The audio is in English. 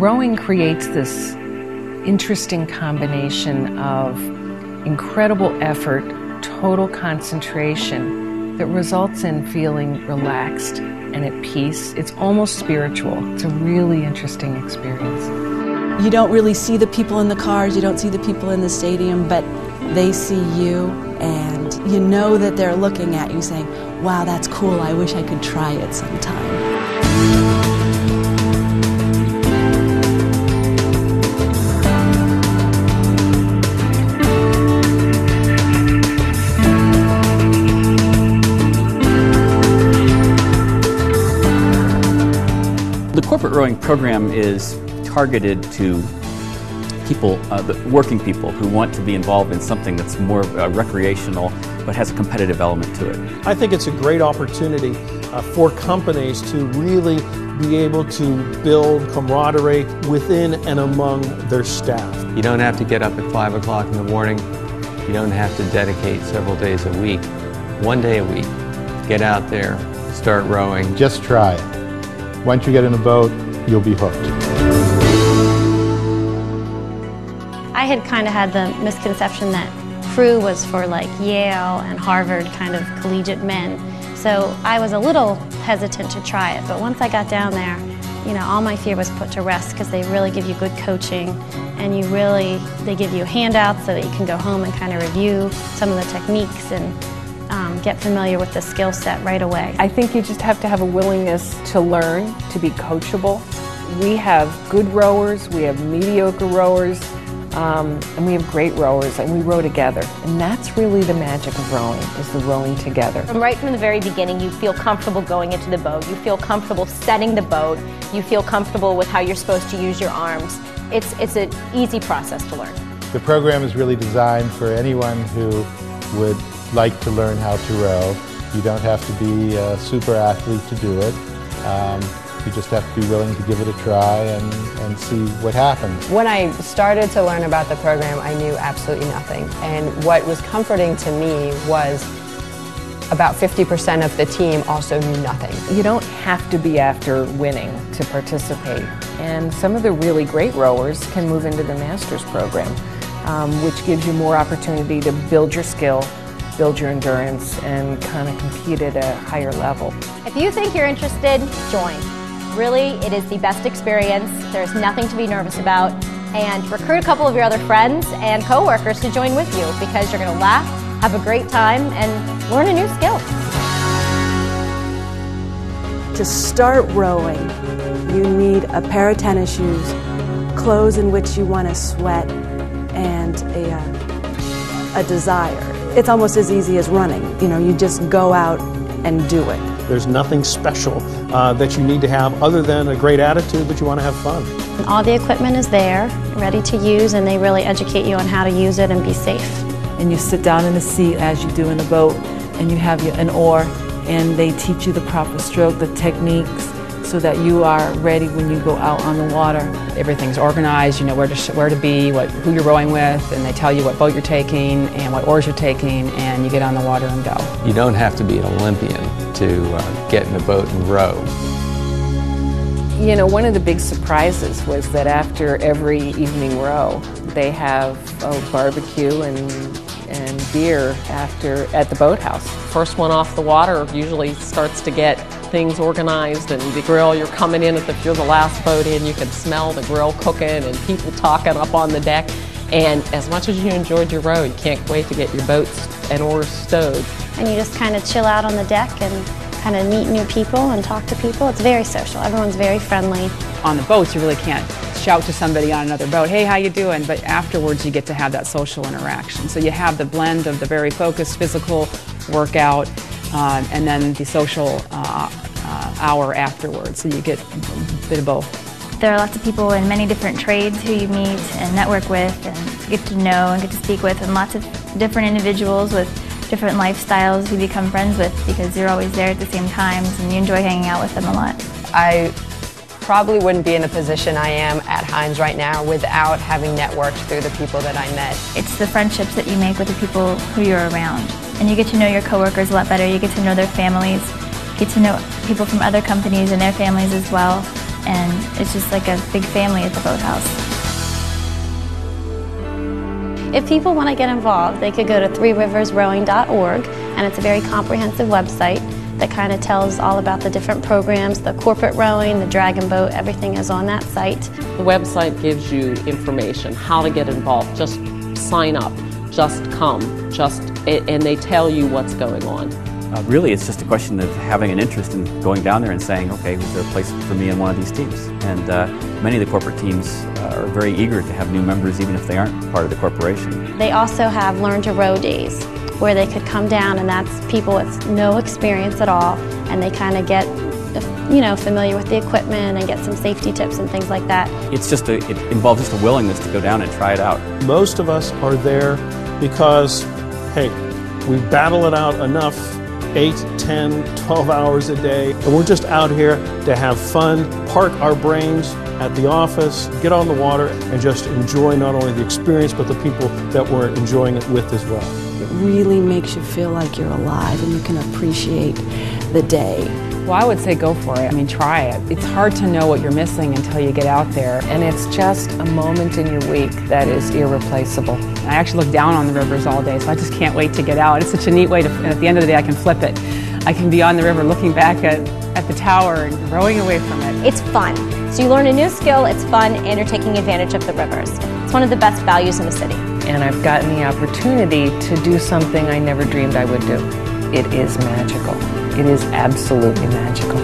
Rowing creates this interesting combination of incredible effort, total concentration that results in feeling relaxed and at peace. It's almost spiritual. It's a really interesting experience. You don't really see the people in the cars, you don't see the people in the stadium, but they see you and you know that they're looking at you saying, wow, that's cool, I wish I could try it sometime. The corporate rowing program is targeted to people, working people who want to be involved in something that's more recreational but has a competitive element to it. I think it's a great opportunity for companies to really be able to build camaraderie within and among their staff. You don't have to get up at 5 o'clock in the morning. You don't have to dedicate several days a week. One day a week. Get out there, start rowing. Just try it. Once you get in a boat, you'll be hooked. I had kind of had the misconception that crew was for like Yale and Harvard kind of collegiate men. So I was a little hesitant to try it, but once I got down there, you know, all my fear was put to rest because they really give you good coaching and they give you handouts so that you can go home and kind of review some of the techniques and get familiar with the skill set right away. I think you just have to have a willingness to learn, to be coachable. We have good rowers, we have mediocre rowers, and we have great rowers, and we row together. And that's really the magic of rowing, is the rowing together. Right from the very beginning, you feel comfortable going into the boat, you feel comfortable setting the boat, you feel comfortable with how you're supposed to use your arms. It's an easy process to learn. The program is really designed for anyone who would like to learn how to row. You don't have to be a super athlete to do it. You just have to be willing to give it a try and see what happens. When I started to learn about the program, I knew absolutely nothing. And what was comforting to me was about 50% of the team also knew nothing. You don't have to be after winning to participate. And some of the really great rowers can move into the master's program, which gives you more opportunity to build your skill, build your endurance, and kind of compete at a higher level. If you think you're interested, join. Really, it is the best experience. There's nothing to be nervous about. And recruit a couple of your other friends and coworkers to join with you because you're going to laugh, have a great time, and learn a new skill. To start rowing, you need a pair of tennis shoes, clothes in which you want to sweat, and a desire. It's almost as easy as running. You know, you just go out and do it. There's nothing special that you need to have other than a great attitude that you want to have fun. All the equipment is there, ready to use, and they really educate you on how to use it and be safe. And you sit down in the seat as you do in a boat, and you have an oar, and they teach you the proper stroke, the techniques, so that you are ready when you go out on the water. Everything's organized, you know where to be, who you're rowing with, and they tell you what boat you're taking and what oars you're taking, and you get on the water and go. You don't have to be an Olympian to get in a boat and row. You know, one of the big surprises was that after every evening row, they have a barbecue and beer at the boathouse. First one off the water usually starts to get things organized, and the grill, you're coming in, if you're the last boat in, you can smell the grill cooking and people talking up on the deck. And as much as you enjoyed your row, you can't wait to get your boats and oars stowed. And you just kind of chill out on the deck and kind of meet new people and talk to people. It's very social. Everyone's very friendly. On the boats, you really can't shout to somebody on another boat, hey, how you doing? But afterwards, you get to have that social interaction. So you have the blend of the very focused physical workout and then the social hour afterwards. So you get a bit of both. There are lots of people in many different trades who you meet and network with and get to know and get to speak with, and lots of different individuals with different lifestyles you become friends with because you're always there at the same times and you enjoy hanging out with them a lot. I probably wouldn't be in the position I am at Heinz right now without having networked through the people that I met. It's the friendships that you make with the people who you're around. And you get to know your coworkers a lot better, you get to know their families, get to know people from other companies and their families as well. and it's just like a big family at the boathouse. If people want to get involved, they could go to 3riversrowing.org, and it's a very comprehensive website that kind of tells all about the different programs, the corporate rowing, the dragon boat, everything is on that site. The website gives you information, how to get involved. Just sign up, just come, and they tell you what's going on. Really, it's just a question of having an interest in going down there and saying, okay, is there a place for me in one of these teams? And many of the corporate teams are very eager to have new members, even if they aren't part of the corporation. They also have Learn to Row days, where they could come down, and that's people with no experience at all, and they kind of get, familiar with the equipment and get some safety tips and things like that. It involves just a willingness to go down and try it out. Most of us are there because, hey, we battle it out enough 8, 10, 12 hours a day, and we're just out here to have fun, park our brains at the office, get on the water, and just enjoy not only the experience, but the people that we're enjoying it with as well. It really makes you feel like you're alive and you can appreciate the day. Well, I would say go for it. I mean, try it. It's hard to know what you're missing until you get out there. And it's just a moment in your week that is irreplaceable. I actually look down on the rivers all day, so I just can't wait to get out. It's such a neat way to, and at the end of the day, I can flip it. I can be on the river looking back at the tower and rowing away from it. It's fun. So you learn a new skill, it's fun, and you're taking advantage of the rivers. It's one of the best values in the city. And I've gotten the opportunity to do something I never dreamed I would do. It is magical. It is absolutely magical.